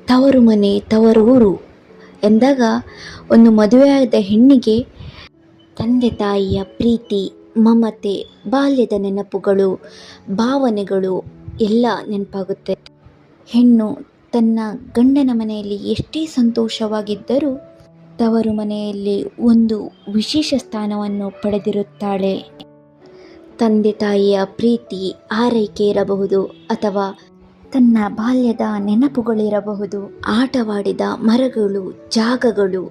ತವರು ಮನೆ ತವರೂರು ಎಂದಾಗ ಒಂದು ಮದುವೆಯಾದ ಹೆಣ್ಣಿಗೆ ತಂದೆ ತಾಯಿಯ ಪ್ರೀತಿ, ಮಮತೆ, ಬಾಲ್ಯದ ನೆನಪುಗಳು, ಭಾವನೆಗಳು ಎಲ್ಲ ನೆನಪಾಗುತ್ತೆ. ಹೆಣ್ಣು ತನ್ನ ಗಂಡನ ಮನೆಯಲ್ಲಿ ಎಷ್ಟೇ ಸಂತೋಷವಾಗಿದ್ದರೂ ತವರು ಮನೆಯಲ್ಲಿ ಒಂದು ವಿಶೇಷ ಸ್ಥಾನವನ್ನು ಪಡೆದಿರುತ್ತಾಳೆ. ತಂದೆ ತಾಯಿಯ ಪ್ರೀತಿ, ಆರೈಕೆ ಇರಬಹುದು, ಅಥವಾ ತನ್ನ ಬಾಲ್ಯದ ನೆನಪುಗಳಿರಬಹುದು, ಆಟವಾಡಿದ ಮರಗಳು, ಜಾಗಗಳು,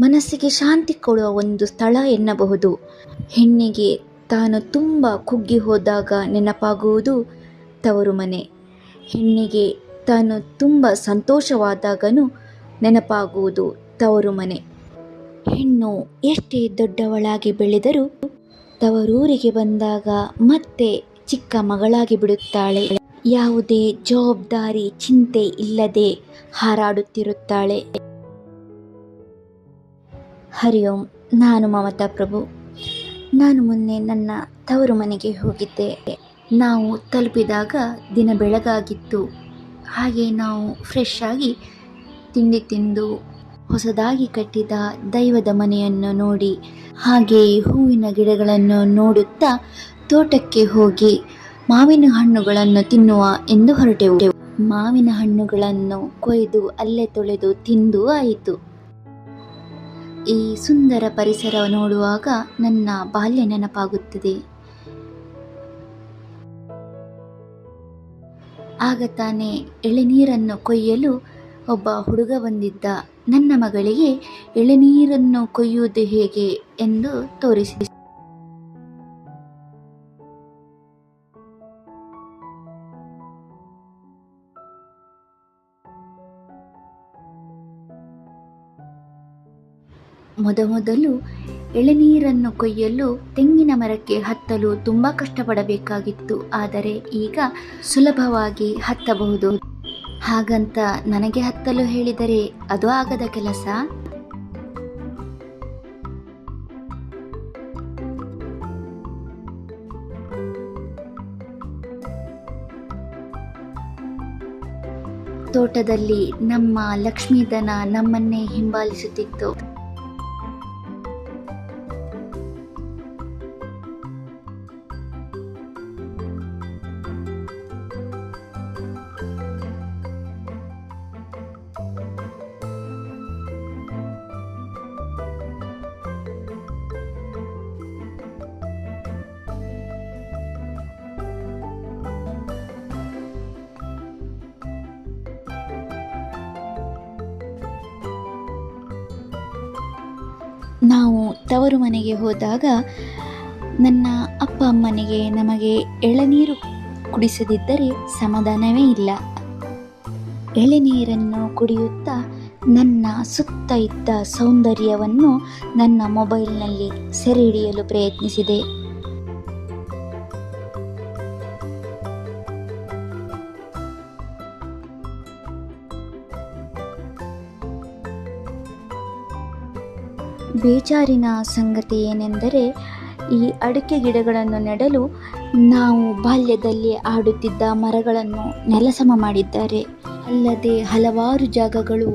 ಮನಸ್ಸಿಗೆ ಶಾಂತಿ ಕೊಡುವ ಒಂದು ಸ್ಥಳ ಎನ್ನಬಹುದು. ಹೆಣ್ಣಿಗೆ ತಾನು ತುಂಬ ಕುಗ್ಗಿ ಹೋದಾಗ ನೆನಪಾಗುವುದು ತವರು ಮನೆ. ಹೆಣ್ಣಿಗೆ ತಾನು ತುಂಬ ಸಂತೋಷವಾದಾಗನೂ ನೆನಪಾಗುವುದು ತವರು ಮನೆ. ಹೆಣ್ಣು ಎಷ್ಟೇ ದೊಡ್ಡವಳಾಗಿ ಬೆಳೆದರೂ ತವರೂರಿಗೆ ಬಂದಾಗ ಮತ್ತೆ ಚಿಕ್ಕ ಮಗಳಾಗಿ ಬಿಡುತ್ತಾಳೆ. ಯಾವುದೇ ಜವಾಬ್ದಾರಿ, ಚಿಂತೆ ಇಲ್ಲದೆ ಹಾರಾಡುತ್ತಿರುತ್ತಾಳೆ. ಹರಿ ಓಂ. ನಾನು ಮಮತಾ ಪ್ರಭು. ನಾನು ಮೊನ್ನೆ ನನ್ನ ತವರು ಮನೆಗೆ ಹೋಗಿದ್ದೆ. ನಾವು ತಲುಪಿದಾಗ ದಿನ ಬೆಳಗಾಗಿತ್ತು. ಹಾಗೆ ನಾವು ಫ್ರೆಶ್ ಆಗಿ ತಿಂಡಿ ತಿಂದು ಹೊಸದಾಗಿ ಕಟ್ಟಿದ ದೈವದ ಮನೆಯನ್ನು ನೋಡಿ, ಹಾಗೆ ಹೂವಿನ ಗಿಡಗಳನ್ನು ನೋಡುತ್ತಾ ತೋಟಕ್ಕೆ ಹೋಗಿ ಮಾವಿನ ಹಣ್ಣುಗಳನ್ನು ತಿನ್ನುವ ಎಂದು ಹೊರಟೆವು. ಮಾವಿನ ಹಣ್ಣುಗಳನ್ನು ಕೊಯ್ದು ಅಲ್ಲೇ ತೊಳೆದು ತಿಂದು ಆಯಿತು. ಈ ಸುಂದರ ಪರಿಸರ ನೋಡುವಾಗ ನನ್ನ ಬಾಲ್ಯ ನೆನಪಾಗುತ್ತದೆ. ಆಗ ತಾನೇ ಎಳೆನೀರನ್ನು ಕೊಯ್ಯಲು ಒಬ್ಬ ಹುಡುಗ ಬಂದಿದ್ದ. ನನ್ನ ಮಗಳಿಗೆ ಎಳೆನೀರನ್ನು ಕೊಯ್ಯುವುದು ಹೇಗೆ ಎಂದು ತೋರಿಸಿದ. ಮೊದಮೊದಲು ಎಳೆನೀರನ್ನು ಕೊಯ್ಯಲು ತೆಂಗಿನ ಮರಕ್ಕೆ ಹತ್ತಲು ತುಂಬ ಕಷ್ಟಪಡಬೇಕಾಗಿತ್ತು. ಆದರೆ ಈಗ ಸುಲಭವಾಗಿ ಹತ್ತಬಹುದು. ಹಾಗಂತ ನನಗೆ ಹತ್ತಲು ಹೇಳಿದರೆ ಅದು ಆಗದ ಕೆಲಸ. ತೋಟದಲ್ಲಿ ನಮ್ಮ ಲಕ್ಷ್ಮೀದನ ನಮ್ಮನ್ನೇ ಹಿಂಬಾಲಿಸುತ್ತಿತ್ತು. ನಾವು ತವರು ಮನೆಗೆ ಹೋದಾಗ ನನ್ನ ಅಪ್ಪ ಅಮ್ಮನಿಗೆ ನಮಗೆ ಎಳನೀರು ಕುಡಿಸದಿದ್ದರೆ ಸಮಾಧಾನವೇ ಇಲ್ಲ. ಎಳೆನೀರನ್ನು ಕುಡಿಯುತ್ತಾ ನನ್ನ ಸುತ್ತ ಇದ್ದ ಸೌಂದರ್ಯವನ್ನು ನನ್ನ ಮೊಬೈಲ್ನಲ್ಲಿ ಸೆರೆ ಹಿಡಿಯಲು ಪ್ರಯತ್ನಿಸಿದೆ. ಬೇಜಾರಿನ ಸಂಗತಿ ಏನೆಂದರೆ, ಈ ಅಡಿಕೆ ಗಿಡಗಳನ್ನು ನೆಡಲು ನಾವು ಬಾಲ್ಯದಲ್ಲಿ ಆಡುತ್ತಿದ್ದ ಮರಗಳನ್ನು ನೆಲಸಮ ಮಾಡಿದ್ದಾರೆ. ಅಲ್ಲದೆ ಹಲವಾರು ಜಾಗಗಳು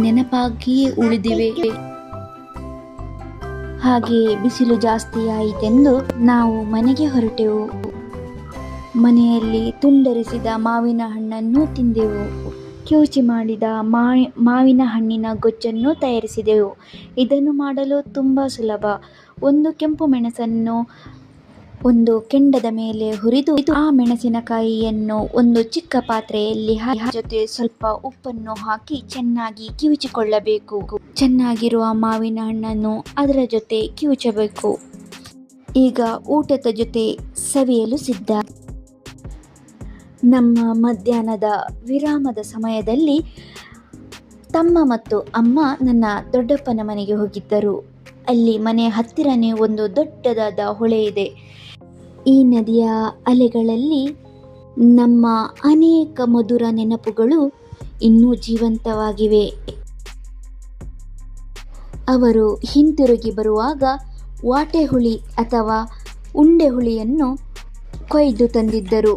ನೆನಪಾಗಿಯೇ ಉಳಿದಿವೆ. ಹಾಗೆಯೇ ಬಿಸಿಲು ಜಾಸ್ತಿಯಾಯಿತೆಂದು ನಾವು ಮನೆಗೆ ಹೊರಟೆವು. ಮನೆಯಲ್ಲಿ ತುಂಡರಿಸಿದ ಮಾವಿನ ಹಣ್ಣನ್ನು ತಿಂದೆವು. ಕಿವುಚಿ ಮಾಡಿದ ಮಾವಿನ ಹಣ್ಣಿನ ಗೊಜ್ಜನ್ನು ತಯಾರಿಸಿದೆವು. ಇದನ್ನು ಮಾಡಲು ತುಂಬ ಸುಲಭ. ಒಂದು ಕೆಂಪು ಮೆಣಸನ್ನು ಒಂದು ಕೆಂಡದ ಮೇಲೆ ಹುರಿದು ಆ ಮೆಣಸಿನಕಾಯಿಯನ್ನು ಒಂದು ಚಿಕ್ಕ ಪಾತ್ರೆಯಲ್ಲಿ ಜೊತೆ ಸ್ವಲ್ಪ ಉಪ್ಪನ್ನು ಹಾಕಿ ಚೆನ್ನಾಗಿ ಕಿವುಚಿಕೊಳ್ಳಬೇಕು. ಚೆನ್ನಾಗಿರುವ ಮಾವಿನ ಹಣ್ಣನ್ನು ಅದರ ಜೊತೆ ಕಿವುಚಬೇಕು. ಈಗ ಊಟದ ಜೊತೆ ಸವಿಯಲು ಸಿದ್ಧ. ನಮ್ಮ ಮಧ್ಯಾಹ್ನದ ವಿರಾಮದ ಸಮಯದಲ್ಲಿ ತಮ್ಮ ಮತ್ತು ಅಮ್ಮ ನನ್ನ ದೊಡ್ಡಪ್ಪನ ಮನೆಗೆ ಹೋಗಿದ್ದರು. ಅಲ್ಲಿ ಮನೆ ಹತ್ತಿರನೇ ಒಂದು ದೊಡ್ಡದಾದ ಹೊಳೆ ಇದೆ. ಈ ನದಿಯ ಅಲೆಗಳಲ್ಲಿ ನಮ್ಮ ಅನೇಕ ಮಧುರ ನೆನಪುಗಳು ಇನ್ನೂ ಜೀವಂತವಾಗಿವೆ. ಅವರು ಹಿಂತಿರುಗಿ ಬರುವಾಗ ವಾಟೆ ಹುಳಿ ಅಥವಾ ಉಂಡೆ ಹುಳಿಯನ್ನು ಕೊಯ್ದು ತಂದಿದ್ದರು.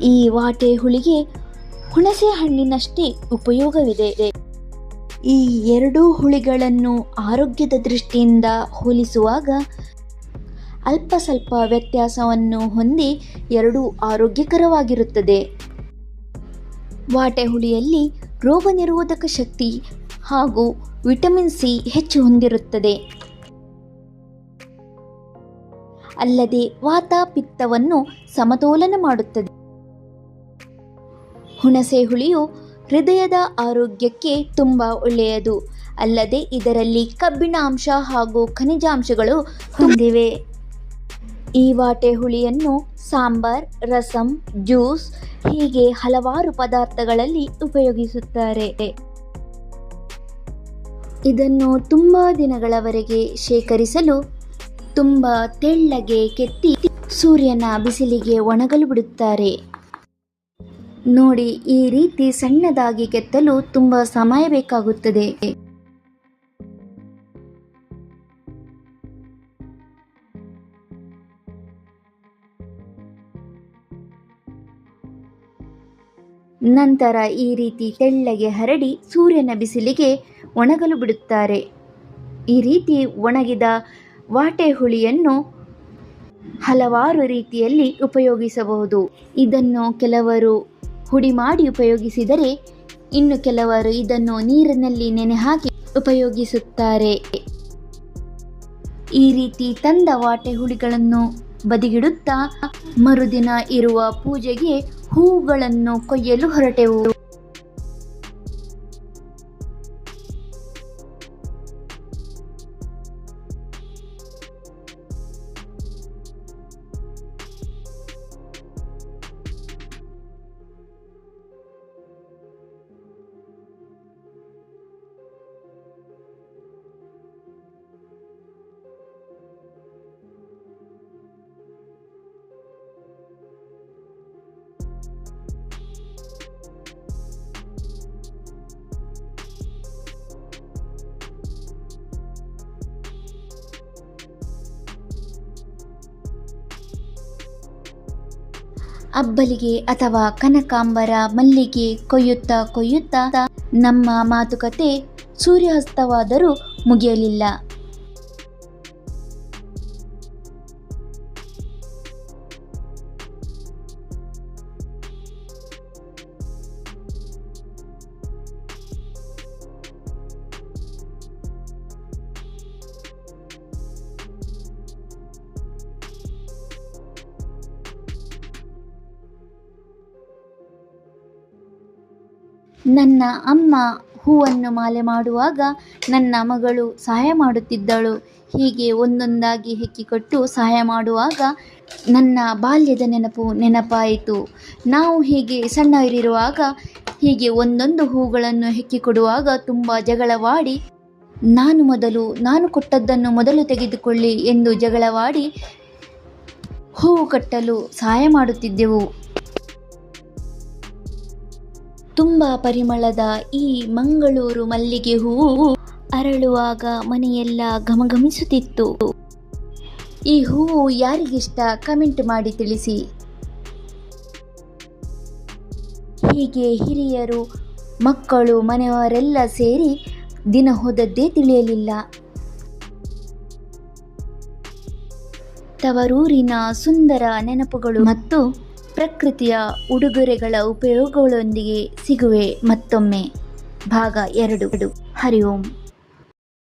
ಈ ವಾಟೆ ಹುಳಿಗೆ ಹುಣಸೆ ಹಣ್ಣಿನಷ್ಟೇ ಉಪಯೋಗವಿದೆ. ಈ ಎರಡೂ ಹುಳಿಗಳನ್ನು ಆರೋಗ್ಯದ ದೃಷ್ಟಿಯಿಂದ ಹೋಲಿಸುವಾಗ ಅಲ್ಪ ಸ್ವಲ್ಪ ವ್ಯತ್ಯಾಸವನ್ನು ಹೊಂದಿ ಎರಡೂ ಆರೋಗ್ಯಕರವಾಗಿರುತ್ತದೆ. ವಾಟೆ ಹುಳಿಯಲ್ಲಿ ರೋಗ ನಿರೋಧಕ ಶಕ್ತಿ ಹಾಗೂ ವಿಟಮಿನ್ ಸಿ ಹೆಚ್ಚು ಹೊಂದಿರುತ್ತದೆ. ಅಲ್ಲದೆ ವಾತ ಪಿತ್ತವನ್ನು ಸಮತೋಲನ ಮಾಡುತ್ತದೆ. ಹುಣಸೆ ಹುಳಿಯು ಹೃದಯದ ಆರೋಗ್ಯಕ್ಕೆ ತುಂಬ ಒಳ್ಳೆಯದು. ಅಲ್ಲದೆ ಇದರಲ್ಲಿ ಕಬ್ಬಿಣ ಅಂಶ ಹಾಗೂ ಖನಿಜಾಂಶಗಳು ಹೊಂದಿವೆ. ಈ ವಾಟೆ ಹುಳಿಯನ್ನು ಸಾಂಬಾರ್, ರಸಂ, ಜ್ಯೂಸ್ ಹೀಗೆ ಹಲವಾರು ಪದಾರ್ಥಗಳಲ್ಲಿ ಉಪಯೋಗಿಸುತ್ತಾರೆ. ಇದನ್ನು ತುಂಬ ದಿನಗಳವರೆಗೆ ಶೇಖರಿಸಲು ತುಂಬ ತೆಳ್ಳಗೆ ಕೆತ್ತಿ ಸೂರ್ಯನ ಬಿಸಿಲಿಗೆ ಒಣಗಲು ಬಿಡುತ್ತಾರೆ. ನೋಡಿ, ಈ ರೀತಿ ಸಣ್ಣದಾಗಿ ಕೆತ್ತಲು ತುಂಬ ಸಮಯ ಬೇಕಾಗುತ್ತದೆ. ನಂತರ ಈ ರೀತಿ ತೆಳ್ಳಗೆ ಹರಡಿ ಸೂರ್ಯನ ಬಿಸಿಲಿಗೆ ಒಣಗಲು ಬಿಡುತ್ತಾರೆ. ಈ ರೀತಿ ಒಣಗಿದ ವಾಟೆ ಹುಳಿಯನ್ನು ಹಲವಾರು ರೀತಿಯಲ್ಲಿ ಉಪಯೋಗಿಸಬಹುದು. ಇದನ್ನು ಕೆಲವರು ಹುಡಿ ಮಾಡಿ ಉಪಯೋಗಿಸಿದರೆ, ಇನ್ನು ಕೆಲವರು ಇದನ್ನು ನೀರಿನಲ್ಲಿ ನೆನೆ ಹಾಕಿ ಉಪಯೋಗಿಸುತ್ತಾರೆ. ಈ ರೀತಿ ತಂದ ವಾಟೆ ಹುಳಿಗಳನ್ನು ಬದಿಗಿಡುತ್ತಾ ಮರುದಿನ ಇರುವ ಪೂಜೆಗೆ ಹೂಗಳನ್ನು ಕೊಯ್ಯಲು ಹೊರಟೆವು. ಅಬ್ಬಲಿಗೆ ಅಥವಾ ಕನಕಾಂಬರ, ಮಲ್ಲಿಗೆ ಕೊಯ್ಯುತ್ತಾ ಕೊಯ್ಯುತ್ತಾ ನಮ್ಮ ಮಾತುಕತೆ ಸೂರ್ಯಾಸ್ತವಾದರೂ ಮುಗಿಯಲಿಲ್ಲ. ನನ್ನ ಅಮ್ಮ ಹೂವನ್ನು ಮಾಲೆ ಮಾಡುವಾಗ ನನ್ನ ಮಗಳು ಸಹಾಯ ಮಾಡುತ್ತಿದ್ದಳು. ಹೀಗೆ ಒಂದೊಂದಾಗಿ ಹೆಕ್ಕಿಕೊಟ್ಟು ಸಹಾಯ ಮಾಡುವಾಗ ನನ್ನ ಬಾಲ್ಯದ ನೆನಪಾಯಿತು. ನಾವು ಹೀಗೆ ಸಣ್ಣವರಿರುವಾಗ ಹೀಗೆ ಒಂದೊಂದು ಹೂಗಳನ್ನು ಹೆಕ್ಕಿಕೊಡುವಾಗ ತುಂಬ ಜಗಳವಾಡಿ, ನಾನು ಕೊಟ್ಟದ್ದನ್ನು ಮೊದಲು ತೆಗೆದುಕೊಳ್ಳಿ ಎಂದು ಜಗಳವಾಡಿ ಹೂವು ಕಟ್ಟಲು ಸಹಾಯ ಮಾಡುತ್ತಿದ್ದೆವು. ತುಂಬ ಪರಿಮಳದ ಈ ಮಂಗಳೂರು ಮಲ್ಲಿಗೆ ಹೂವು ಅರಳುವಾಗ ಮನೆಯೆಲ್ಲ ಘಮಘಮಿಸುತ್ತಿತ್ತು. ಈ ಹೂವು ಯಾರಿಗಿಷ್ಟ ಕಮೆಂಟ್ ಮಾಡಿ ತಿಳಿಸಿ. ಹೀಗೆ ಹಿರಿಯರು, ಮಕ್ಕಳು, ಮನೆಯವರೆಲ್ಲ ಸೇರಿ ದಿನ ಹೋದದ್ದೇ ತಿಳಿಯಲಿಲ್ಲ. ತವರೂರಿನ ಸುಂದರ ನೆನಪುಗಳು ಮತ್ತು ಪ್ರಕೃತಿಯ ಉಡುಗೊರೆಗಳ ಉಪಯೋಗಗಳೊಂದಿಗೆ ಸಿಗುವೆ ಮತ್ತೊಮ್ಮೆ. ಭಾಗ 2. ಹರಿ ಓಂ.